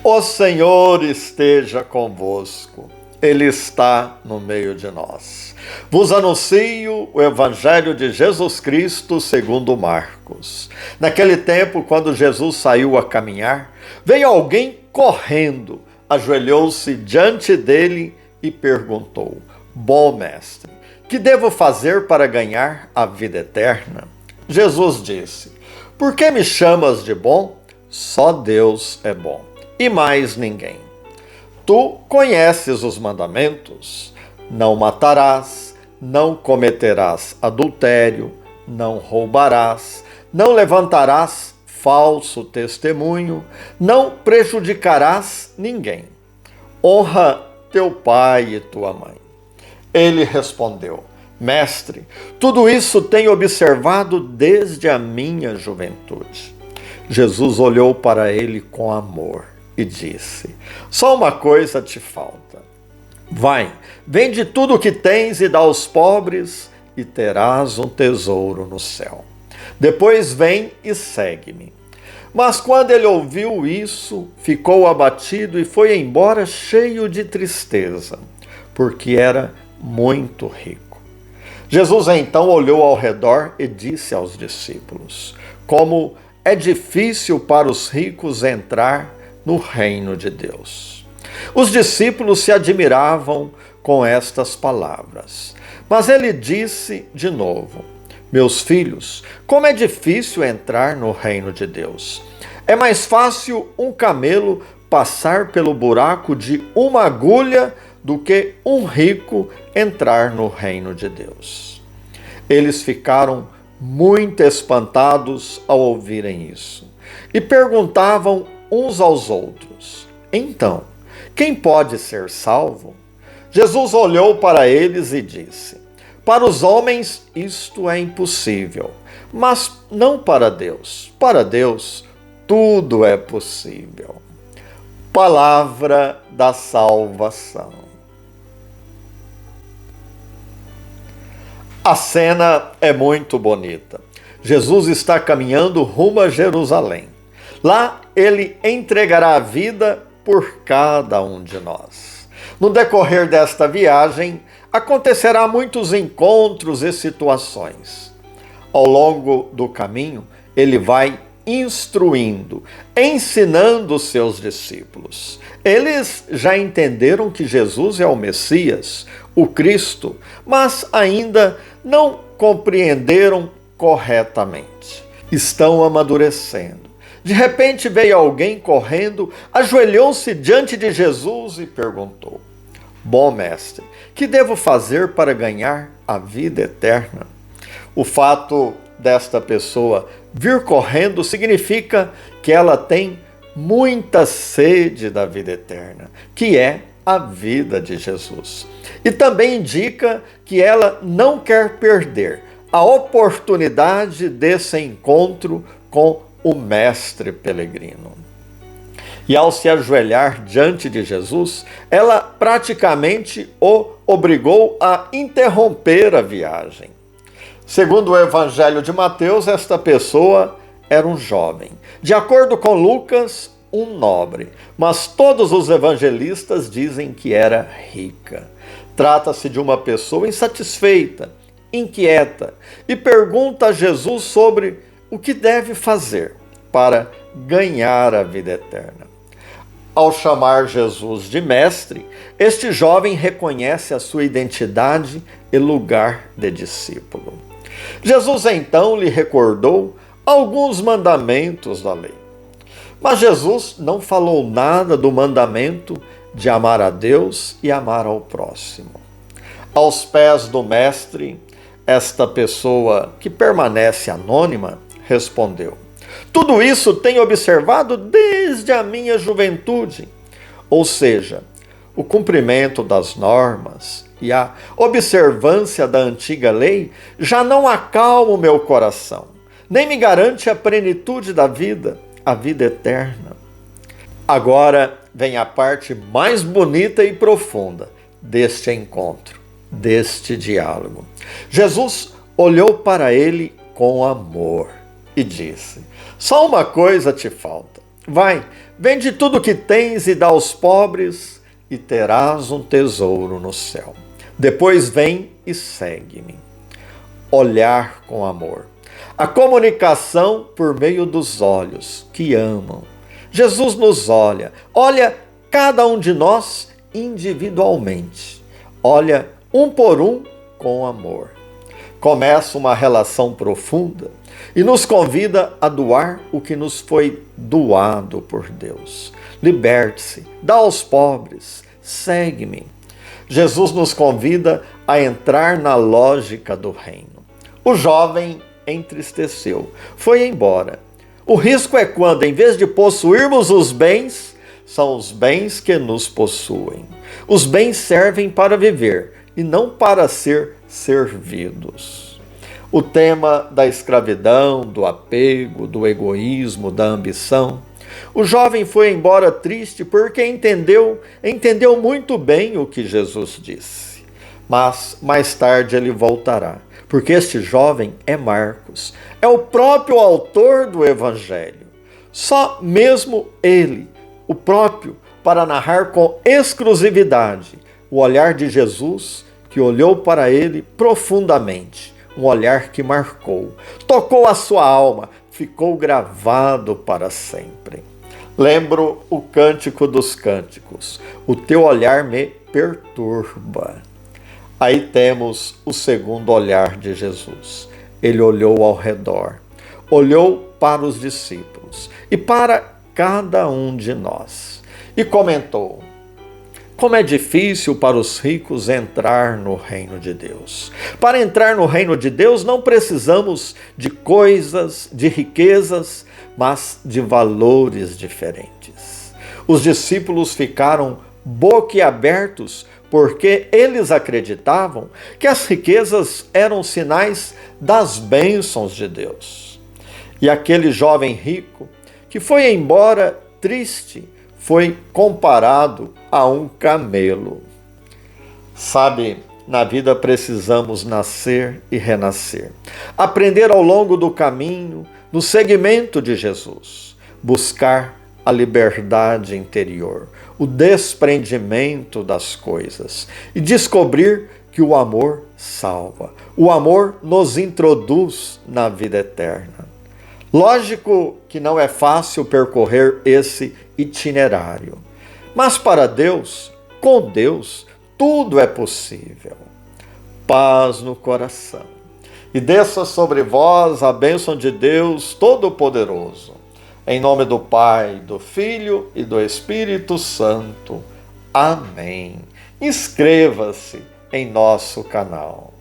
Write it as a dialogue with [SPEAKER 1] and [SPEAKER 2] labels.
[SPEAKER 1] O Senhor esteja convosco. Ele está no meio de nós. Vos anuncio o Evangelho de Jesus Cristo segundo Marcos. Naquele tempo, quando Jesus saiu a caminhar, veio alguém correndo, ajoelhou-se diante dele e perguntou: Bom mestre, que devo fazer para ganhar a vida eterna? Jesus disse: Por que me chamas de bom? Só Deus é bom, e mais ninguém. Tu conheces os mandamentos: não matarás, não cometerás adultério, não roubarás, não levantarás falso testemunho, não prejudicarás ninguém. Honra teu pai e tua mãe. Ele respondeu: Mestre, tudo isso tenho observado desde a minha juventude. Jesus olhou para ele com amor e disse: Só uma coisa te falta. Vai, vende tudo o que tens e dá aos pobres, e terás um tesouro no céu. Depois vem e segue-me. Mas quando ele ouviu isso, ficou abatido e foi embora cheio de tristeza, porque era muito rico. Jesus então olhou ao redor e disse aos discípulos: Como é difícil para os ricos entrar no reino de Deus. Os discípulos se admiravam com estas palavras. Mas ele disse de novo: Meus filhos, como é difícil entrar no reino de Deus. É mais fácil um camelo passar pelo buraco de uma agulha do que um rico entrar no reino de Deus. Eles ficaram muito espantados ao ouvirem isso e perguntavam uns aos outros: Então, quem pode ser salvo? Jesus olhou para eles e disse: Para os homens isto é impossível, mas não para Deus. Para Deus tudo é possível. Palavra da salvação. A cena é muito bonita. Jesus está caminhando rumo a Jerusalém. Lá ele entregará a vida por cada um de nós. No decorrer desta viagem, acontecerá muitos encontros e situações. Ao longo do caminho, ele vai instruindo, ensinando os seus discípulos. Eles já entenderam que Jesus é o Messias, o Cristo, mas ainda não compreenderam corretamente. Estão amadurecendo. De repente veio alguém correndo, ajoelhou-se diante de Jesus e perguntou: Bom mestre, que devo fazer para ganhar a vida eterna? O fato desta pessoa vir correndo significa que ela tem muita sede da vida eterna, que é a vida de Jesus. E também indica que ela não quer perder a oportunidade desse encontro com o Mestre Peregrino. E ao se ajoelhar diante de Jesus, ela praticamente o obrigou a interromper a viagem. Segundo o Evangelho de Mateus, esta pessoa era um jovem. De acordo com Lucas, um nobre. Mas todos os evangelistas dizem que era rica. Trata-se de uma pessoa insatisfeita, inquieta, e pergunta a Jesus sobre o que deve fazer para ganhar a vida eterna. Ao chamar Jesus de mestre, este jovem reconhece a sua identidade e lugar de discípulo. Jesus então lhe recordou alguns mandamentos da lei. Mas Jesus não falou nada do mandamento de amar a Deus e amar ao próximo. Aos pés do mestre, esta pessoa que permanece anônima respondeu: Tudo isso tenho observado desde a minha juventude. Ou seja, o cumprimento das normas e a observância da antiga lei já não acalma o meu coração, nem me garante a plenitude da vida, a vida eterna. Agora vem a parte mais bonita e profunda deste encontro, deste diálogo. Jesus olhou para ele com amor e disse: Só uma coisa te falta. Vai, vende tudo que tens e dá aos pobres, e terás um tesouro no céu. Depois vem e segue-me. Olhar com amor. A comunicação por meio dos olhos que amam. Jesus nos olha cada um de nós individualmente. Olha um por um com amor. Começa uma relação profunda e nos convida a doar o que nos foi doado por Deus. Liberte-se, dá aos pobres, segue-me. Jesus nos convida a entrar na lógica do reino. O jovem entristeceu, foi embora. O risco é quando, em vez de possuirmos os bens, são os bens que nos possuem. Os bens servem para viver e não para ser servidos. O tema da escravidão, do apego, do egoísmo, da ambição. O jovem foi embora triste porque entendeu muito bem o que Jesus disse. Mas mais tarde ele voltará, porque este jovem é Marcos, é o próprio autor do Evangelho. Só mesmo ele, o próprio, para narrar com exclusividade o olhar de Jesus, que olhou para ele profundamente, um olhar que marcou, tocou a sua alma, ficou gravado para sempre. Lembro o Cântico dos Cânticos, o teu olhar me perturba. Aí temos o segundo olhar de Jesus. Ele olhou ao redor, olhou para os discípulos e para cada um de nós e comentou: como é difícil para os ricos entrar no reino de Deus. Para entrar no reino de Deus não precisamos de coisas, de riquezas, mas de valores diferentes. Os discípulos ficaram boquiabertos porque eles acreditavam que as riquezas eram sinais das bênçãos de Deus. E aquele jovem rico que foi embora triste foi comparado a um camelo. Sabe, na vida precisamos nascer e renascer. Aprender ao longo do caminho, no seguimento de Jesus. Buscar a liberdade interior, o desprendimento das coisas e descobrir que o amor salva. O amor nos introduz na vida eterna. Lógico que não é fácil percorrer esse itinerário, mas para Deus, com Deus, tudo é possível. Paz no coração. E desça sobre vós a bênção de Deus Todo-Poderoso. Em nome do Pai, do Filho e do Espírito Santo. Amém. Inscreva-se em nosso canal.